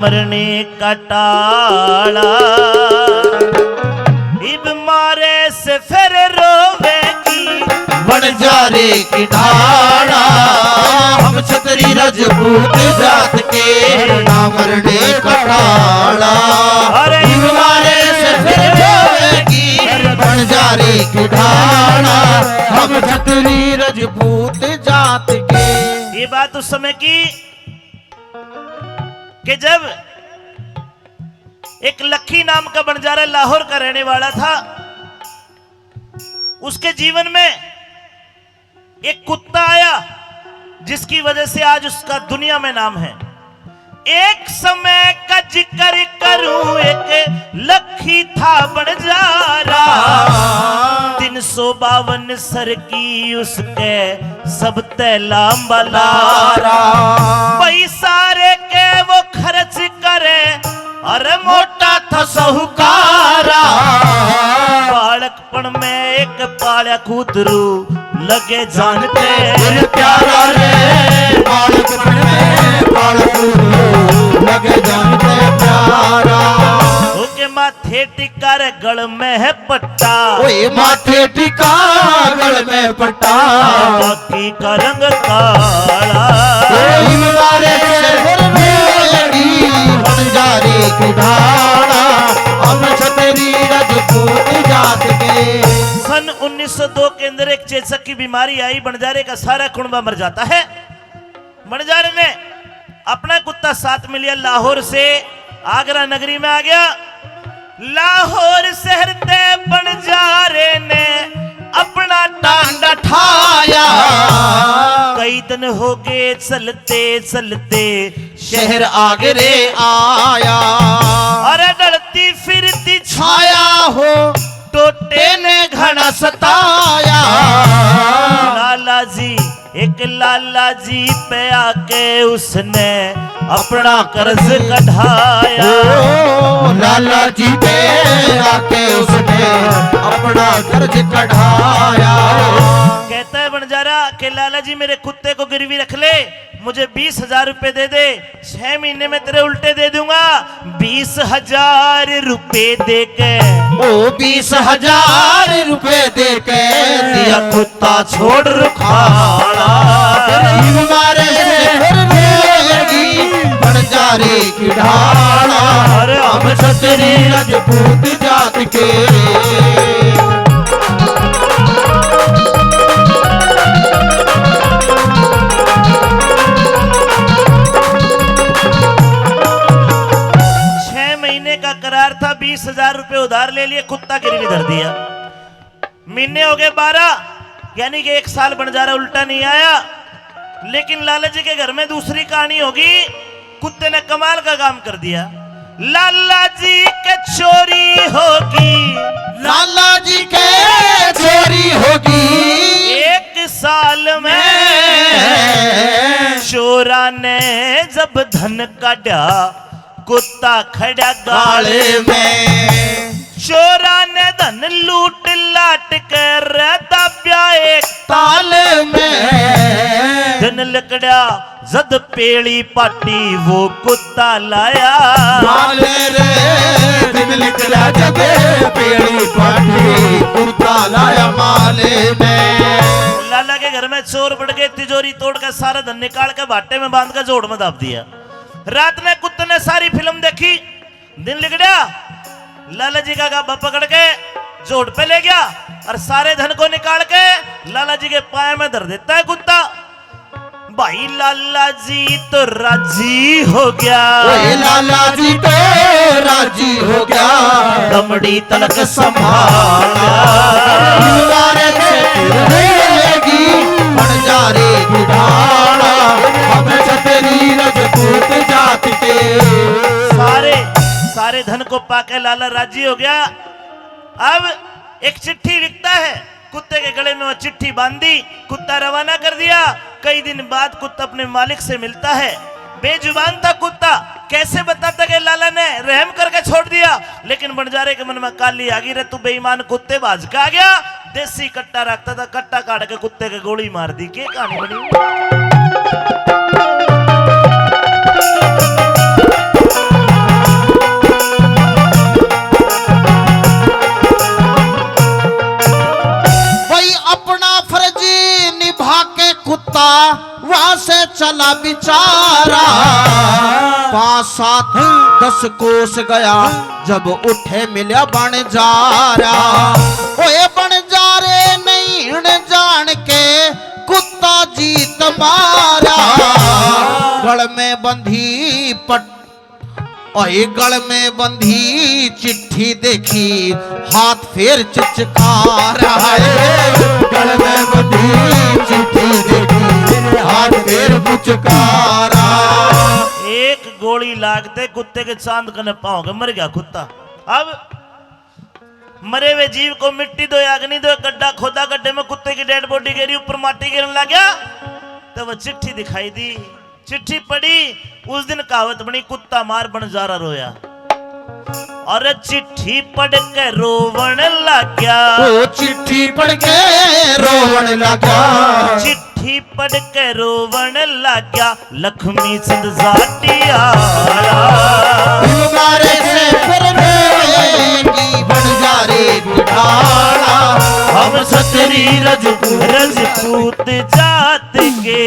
मरने का टाला इब मारे से फिर रोवेगी बंजारे की ढाला। हम छतरी रजपूत जात के ना मरने का टाला। अरे इब मारे से फिर रोवेगी बंजारे की ढाला। हम छतरी रजपूत जात के। ये बात उस समय की कि जब एक लखी नाम का बंजारा लाहौर का रहने वाला था, उसके जीवन में एक कुत्ता आया जिसकी वजह से आज उसका दुनिया में नाम है। एक समय का जिक्र करूं, एक लखी था बंजारा, 352 सर की उसके सब तैलाम बलारा। पैसारे के वो खर्च करे, अरे मोटा था साहूकारा। बालकपन में एक पाला कूतरू लगे जानते प्यारा रे। बालकपन में बालकूतरू लगे जानते प्यारा। ओके माथे टिका रे गल में है पट्टा, ओए माथे टिका गल में पट्टा। बाकी का रंग काला। बंजारे की ढाला। हम छतरी रजपूत जात के। सन 1902 के अंदर एक चेचक की बीमारी आई, बंजारे का सारा कुनबा मर जाता है। बंजारे ने अपना कुत्ता साथ में लिया, लाहौर से आगरा नगरी में आ गया। लाहौर शहर ते बंजारे ने अपना टांडा ठाया। कई दिन हो गए चलते चलते शहर आगरे आया। अरे डरती फिरती छाया हो टोटे ने घना सताया। लाला जी, एक लाला जी पे आके उसने अपना कर्ज कढ़ाया। लाला जी पे आके उसने अपना कर्ज कढ़ाया। कहता है बंजारा कि लाला जी मेरे कुत्ते को गिरवी रख ले, मुझे 20,000 रुपए दे दे, 6 महीने में तेरे उल्टे दे दूंगा। 20,000 रुपए दे के, ओ 20,000 रुपए दे के दिया कुत्ता छोड़ रुखाड़ा। मारे बंजारे की ढाला। हम छतरी रजपूत जात के। करार था, 20,000 रुपए उधार ले लिए, कुत्ता गिरवी धर दिया। महीने हो गए 12, यानी कि 1 साल बंजारा उल्टा नहीं आया। लेकिन लाला जी के घर में दूसरी कहानी होगी। कुत्ते ने कमाल का काम कर दिया। लाला जी के चोरी होगी, लाला जी के चोरी होगी। 1 साल में चोरा ने जब धन काटा, कुत्ता खड़ा गाले में। चोरा ने धन लूट लाट कर दबिया एक ताल में। धन लकड़ा जद पेड़ी पाटी वो कुत्ता लाया। माले रे धन लकड़ा जद पेड़ी पाटी कुत्ता लाया माले में। लाला के घर में चोर बढ़ गए, तिजोरी तोड़ कर सारा धन निकाल कर भाटे में बांध कर जोड़ में दाब दिया। रात में कुत्ते ने सारी फिल्म देखी, दिन लिख गया। लाला जी का गाबा पकड़ के जोड़ पे ले गया और सारे धन को निकाल के लाला जी के पाए में धर देता है कुत्ता। भाई लाला जी तो राजी हो गया, लाला जी तो राजी हो गया। दमड़ी तलक संभाला। बंजारे की ढाला। हम छतरी रजपूत जात के। सारे धन को पाके लाला राजी हो गया। अब एक चिट्ठी लिखता है, कुत्ते के गले में वो चिट्ठी बांधी, कुत्ता रवाना कर दिया। कई दिन बाद कुत्ता अपने मालिक से मिलता है। बेजुबान था कुत्ता, कैसे बताता कि लाला ने रहम करके छोड़ दिया। लेकिन बंजारे के मन में काली आ गई, रे तू बेईमान कुत्ते बाज का आ गया। देसी कट्टा रखता था, कट्टा काट के कुत्ते के गोली मार दी। क्या कहानी बनी। लगा बिचारा 5-7 10 कोस गया जब उठे मिला बनजारा ओए बनजारे नहीं जान के कुत्ता जीत मारा गल में बंधी पट ओए गल में बंधी चिट्ठी देखी हाथ फेर चिचकारा गल में बंधी चिट्ठी देखी हाथ फेर चिचकारा एक गोली लागते कुत्ते के चांद कने पाओगे मर गया कुत्ता। अब मरे हुए जीव को मिट्टी दो अग्नि दो गड्ढा खोदा गड्ढे में कुत्ते की डेड बॉडी गिरी ऊपर माटी गिरने लग गया तो वह चिट्ठी दिखाई दी चिट्ठी पढ़ी उस दिन कहावत बनी कुत्ता मार बनजारा रोया और चिट्ठी पढ़ के रोवण लग गया ओ चिट्ठी पढ़ के रोवण लगा चिट्ठी पढ़ के रोवण लग गया लक्ष्मी चंद जाटिया मारे से फिर रोएगी बनजारे बिठाड़ा हम क्षत्रिय रजपूत जात के